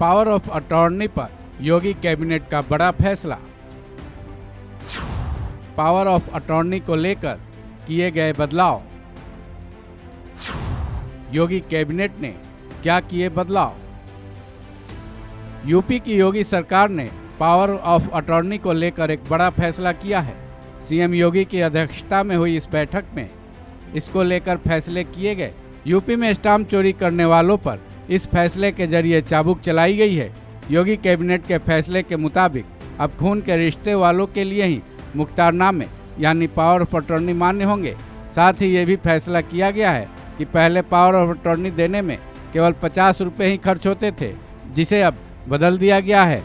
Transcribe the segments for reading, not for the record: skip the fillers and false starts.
Power of attorney पर योगी cabinet का बड़ा फैसला। पावर ऑफ अटॉर्नी को लेकर किए गए बदलाव। योगी कैबिनेट ने क्या किए बदलाव? यूपी की योगी सरकार ने पावर ऑफ अटॉर्नी को लेकर एक बड़ा फैसला किया है। सीएम योगी की अध्यक्षता में हुई इस बैठक में इसको लेकर फैसले किए गए। यूपी में स्टाम्प चोरी करने वालों पर इस फैसले के जरिए चाबुक चलाई गई है। योगी कैबिनेट के फैसले के मुताबिक अब खून के रिश्ते वालों के लिए ही मुख्तारनामे यानी पावर ऑफ अटॉर्नी मान्य होंगे। साथ ही ये भी फैसला किया गया है कि पहले पावर ऑफ अटॉर्नी देने में केवल 50 रुपये ही खर्च होते थे, जिसे अब बदल दिया गया है।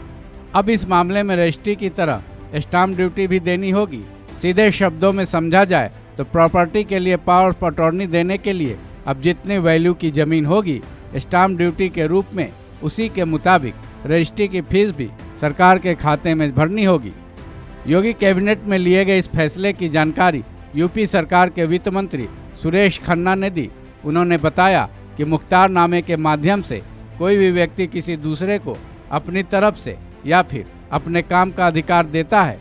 अब इस मामले में रजिस्ट्री की तरह स्टाम्प ड्यूटी भी देनी होगी। सीधे शब्दों में समझा जाए तो प्रॉपर्टी के लिए पावर ऑफ अटॉर्नी देने के लिए अब जितनी वैल्यू की ज़मीन होगी स्टाम्प ड्यूटी के रूप में, उसी के मुताबिक रजिस्ट्री की फीस भी सरकार के खाते में भरनी होगी। योगी कैबिनेट में लिए गए इस फैसले की जानकारी यूपी सरकार के वित्त मंत्री सुरेश खन्ना ने दी। उन्होंने बताया कि मुख्तारनामे के माध्यम से कोई भी व्यक्ति किसी दूसरे को अपनी तरफ से या फिर अपने काम का अधिकार देता है,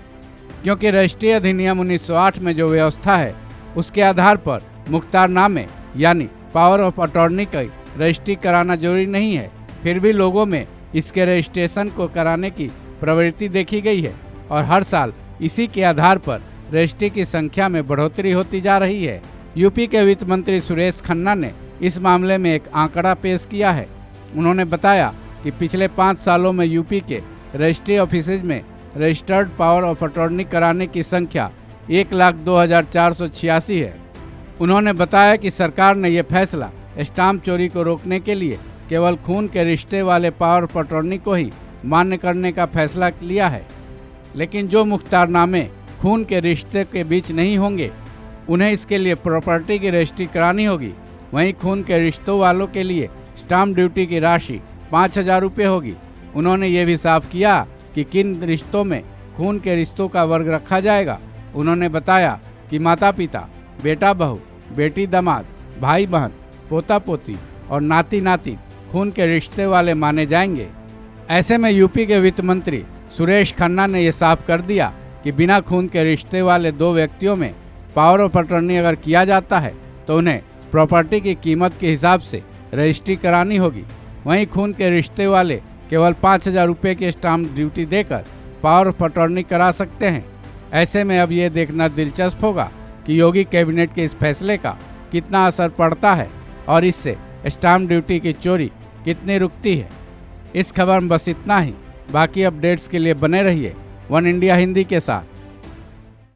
क्योंकि रजिस्ट्री अधिनियम 1908 में जो व्यवस्था है उसके आधार पर मुख्तारनामे यानी पावर ऑफ अटॉर्नी की रजिस्ट्री कराना जरूरी नहीं है। फिर भी लोगों में इसके रजिस्ट्रेशन को कराने की प्रवृत्ति देखी गई है और हर साल इसी के आधार पर रजिस्ट्री की संख्या में बढ़ोतरी होती जा रही है। यूपी के वित्त मंत्री सुरेश खन्ना ने इस मामले में एक आंकड़ा पेश किया है। उन्होंने बताया कि पिछले 5 सालों में यूपी के रजिस्ट्री ऑफिसेज में रजिस्टर्ड पावर ऑफ अटॉर्नी कराने की संख्या 1,02,486 है। उन्होंने बताया कि सरकार ने यह फैसला स्टाम्प चोरी को रोकने के लिए केवल खून के रिश्ते वाले पावर ऑफ अटॉर्नी को ही मान्य करने का फैसला लिया है, लेकिन जो मुख्तारनामे खून के रिश्ते के बीच नहीं होंगे उन्हें इसके लिए प्रॉपर्टी की रजिस्ट्री करानी होगी। वहीं खून के रिश्तों वालों के लिए स्टाम्प ड्यूटी की राशि 5,000 रुपये होगी। उन्होंने ये भी साफ किया कि किन रिश्तों में खून के रिश्तों का वर्ग रखा जाएगा। उन्होंने बताया कि माता पिता, बेटा बहू, बेटी दामाद, भाई बहन, पोता पोती और नाती नाती खून के रिश्ते वाले माने जाएंगे। ऐसे में यूपी के वित्त मंत्री सुरेश खन्ना ने यह साफ कर दिया कि बिना खून के रिश्ते वाले 2 व्यक्तियों में पावर ऑफ अटॉर्नी अगर किया जाता है तो उन्हें प्रॉपर्टी की कीमत के हिसाब से रजिस्ट्री करानी होगी। वहीं खून के रिश्ते वाले केवल 5,000 रुपये की स्टाम्प ड्यूटी देकर पावर ऑफ अटॉर्नी करा सकते हैं। ऐसे में अब ये देखना दिलचस्प होगा कि योगी कैबिनेट के इस फैसले का कितना असर पड़ता है और इससे स्टाम्प ड्यूटी की चोरी कितनी रुकती है। इस खबर में बस इतना ही। बाकी अपडेट्स के लिए बने रहिए वन इंडिया हिंदी के साथ।